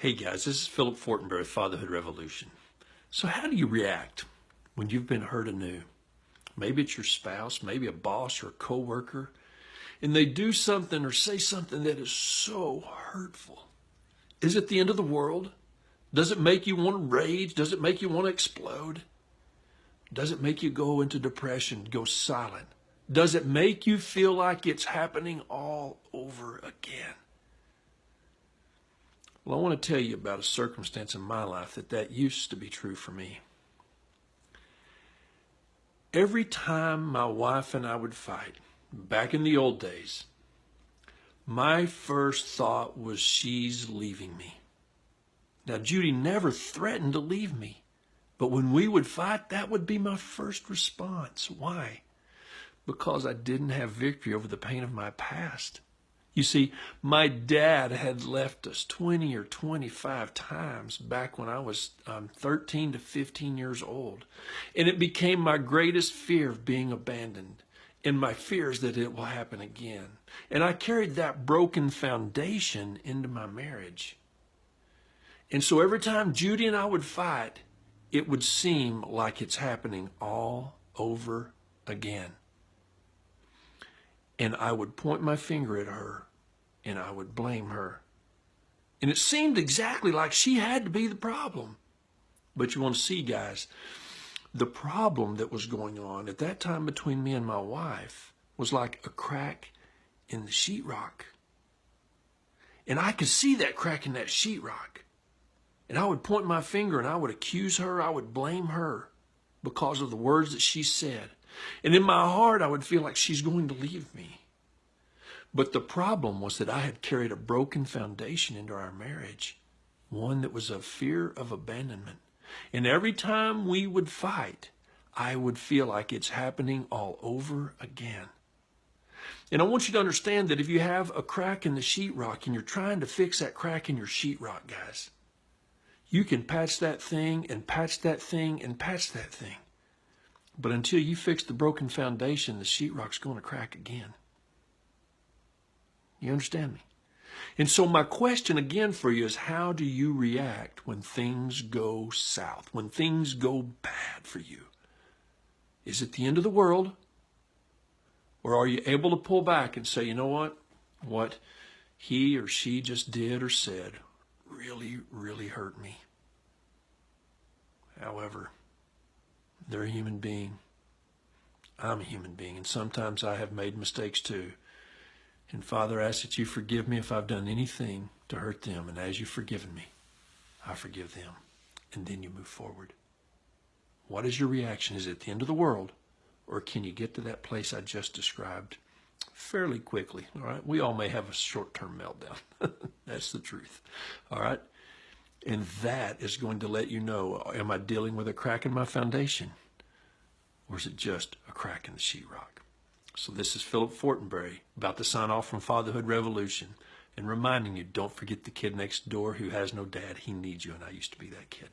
Hey guys, this is Philip Fortenberry, Fatherhood Revolution. So how do you react when you've been hurt anew? Maybe it's your spouse, maybe a boss or a coworker, and they do something or say something that is so hurtful. Is it the end of the world? Does it make you want to rage? Does it make you want to explode? Does it make you go into depression, go silent? Does it make you feel like it's happening all over again? Well, I want to tell you about a circumstance in my life that used to be true for me. Every time my wife and I would fight, back in the old days, my first thought was she's leaving me. Now, Judy never threatened to leave me, but when we would fight, that would be my first response. Why? Because I didn't have victory over the pain of my past. You see, my dad had left us 20 or 25 times back when I was 13 to 15 years old. And it became my greatest fear of being abandoned. And my fear is that it will happen again. And I carried that broken foundation into my marriage. And so every time Judy and I would fight, it would seem like it's happening all over again. And I would point my finger at her, and I would blame her. And it seemed exactly like she had to be the problem. But you want to see, guys, the problem that was going on at that time between me and my wife was like a crack in the sheetrock. And I could see that crack in that sheetrock. And I would point my finger and I would accuse her, I would blame her because of the words that she said. And in my heart, I would feel like she's going to leave me. But the problem was that I had carried a broken foundation into our marriage, one that was of fear of abandonment. And every time we would fight, I would feel like it's happening all over again. And I want you to understand that if you have a crack in the sheetrock and you're trying to fix that crack in your sheetrock, guys, you can patch that thing and patch that thing and patch that thing. But until you fix the broken foundation, the sheetrock's going to crack again. You understand me? And so my question again for you is, how do you react when things go south, when things go bad for you? Is it the end of the world? Or are you able to pull back and say, you know what he or she just did or said really, really hurt me. However, they're a human being. I'm a human being, and sometimes I have made mistakes too. And Father, I ask that you forgive me if I've done anything to hurt them. And as you've forgiven me, I forgive them. And then you move forward. What is your reaction? Is it the end of the world? Or can you get to that place I just described fairly quickly? All right. We all may have a short-term meltdown. That's the truth. All right. And that is going to let you know, am I dealing with a crack in my foundation? Or is it just a crack in the sheetrock? So this is Philip Fortenberry, about to sign off from Fatherhood Revolution, and reminding you, don't forget the kid next door who has no dad. He needs you, and I used to be that kid.